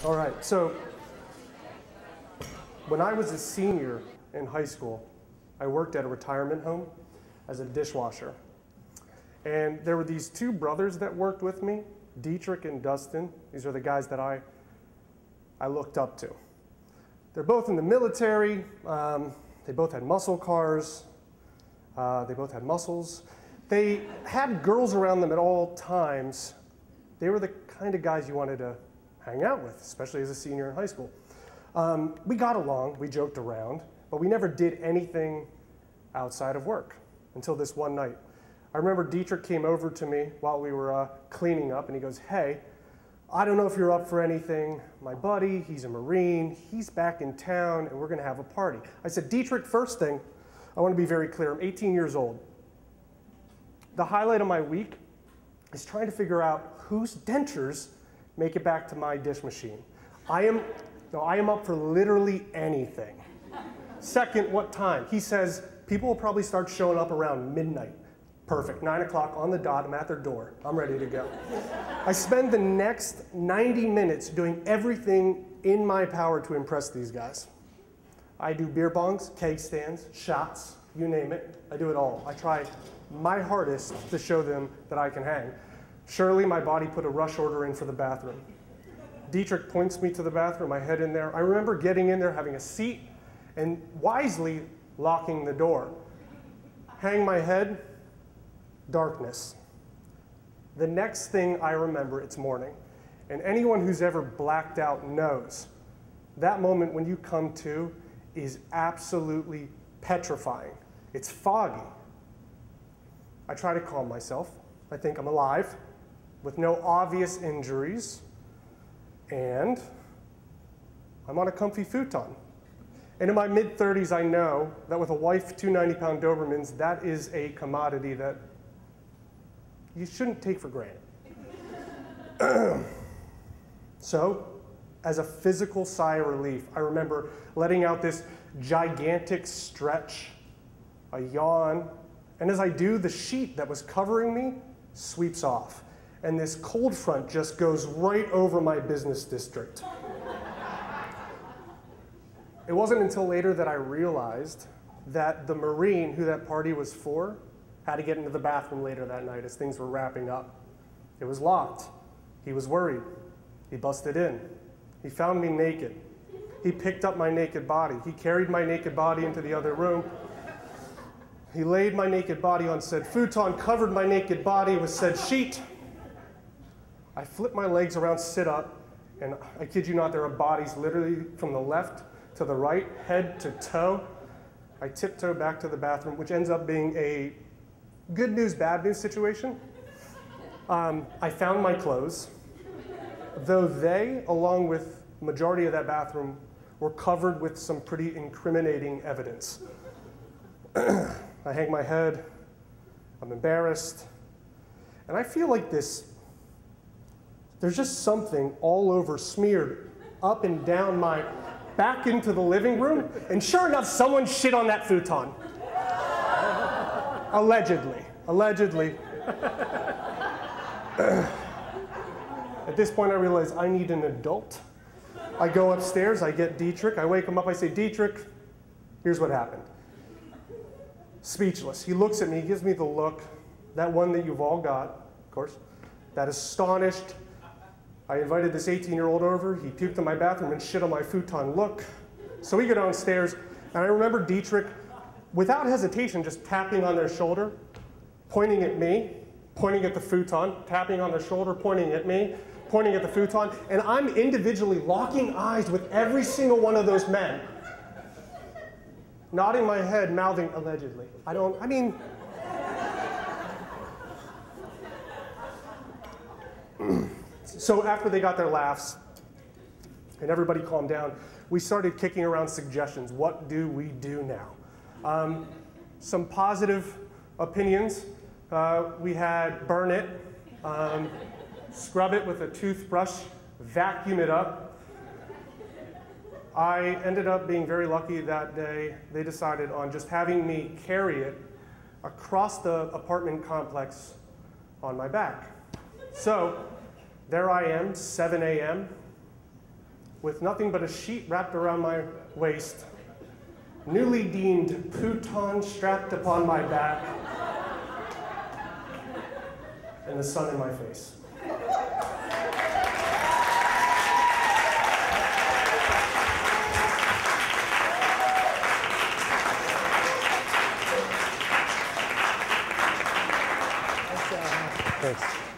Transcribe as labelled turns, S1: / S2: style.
S1: All right, so when I was a senior in high school, I worked at a retirement home as a dishwasher. And there were these two brothers that worked with me, Dietrich and Dustin. These are the guys that I looked up to. They're both in the military. They both had muscle cars. They both had muscles. They had girls around them at all times. They were the kind of guys you wanted to hang out with, especially as a senior in high school. We got along, we joked around, but we never did anything outside of work until this one night. I remember Dietrich came over to me while we were cleaning up, and he goes, "Hey, I don't know if you're up for anything. My buddy, he's a Marine, he's back in town, and we're gonna have a party." I said, "Dietrich, first thing, I wanna be very clear, I'm 18 years old. The highlight of my week is trying to figure out whose dentures make it back to my dish machine. I am up for literally anything." Second, what time? He says, "People will probably start showing up around midnight." Perfect, 9 o'clock on the dot, I'm at their door. I'm ready to go. I spend the next 90 minutes doing everything in my power to impress these guys. I do beer bongs, keg stands, shots, you name it. I do it all. I try my hardest to show them that I can hang. Surely my body put a rush order in for the bathroom. Dietrich points me to the bathroom, I head in there. I remember getting in there, having a seat, and wisely locking the door. Hang my head, darkness. The next thing I remember, it's morning. And anyone who's ever blacked out knows that moment when you come to is absolutely petrifying. It's foggy. I try to calm myself. I think I'm alive with no obvious injuries, and I'm on a comfy futon. And in my mid-30s, I know that with a wife, 2 90-pound Dobermans, that is a commodity that you shouldn't take for granted. So, as a physical sigh of relief, I remember letting out this gigantic stretch, a yawn, and as I do, the sheet that was covering me sweeps off, and this cold front just goes right over my business district. It wasn't until later that I realized that the Marine who that party was for had to get into the bathroom later that night as things were wrapping up. It was locked. He was worried. He busted in. He found me naked. He picked up my naked body. He carried my naked body into the other room. He laid my naked body on said futon, covered my naked body with said sheet. I flipped my legs around, sit up, and I kid you not, there are bodies literally from the left to the right, head to toe. I tiptoe back to the bathroom, which ends up being a good news, bad news situation. I found my clothes, though they, along with the majority of that bathroom, were covered with some pretty incriminating evidence. I hang my head, I'm embarrassed, and I feel like there's just something all over smeared up and down my back into the living room, and sure enough, someone shit on that futon. Allegedly. At this point, I realize I need an adult. I go upstairs, I get Dietrich, I wake him up, I say, "Dietrich, here's what happened." Speechless. He looks at me, he gives me the look, that one that you've all got, of course, that astonished. I invited this 18-year-old over, he puked in my bathroom and shit on my futon look. So we go downstairs, and I remember Dietrich, without hesitation, just tapping on their shoulder, pointing at me, pointing at the futon, tapping on their shoulder, pointing at me, pointing at the futon, and I'm individually locking eyes with every single one of those men, nodding my head, mouthing, "Allegedly." So after they got their laughs and everybody calmed down, we started kicking around suggestions. What do we do now? Some positive opinions. We had burn it, scrub it with a toothbrush, vacuum it up. I ended up being very lucky that day. They decided on just having me carry it across the apartment complex on my back. So there I am, 7 a.m., with nothing but a sheet wrapped around my waist, newly deemed futon strapped upon my back, and the sun in my face. Thanks.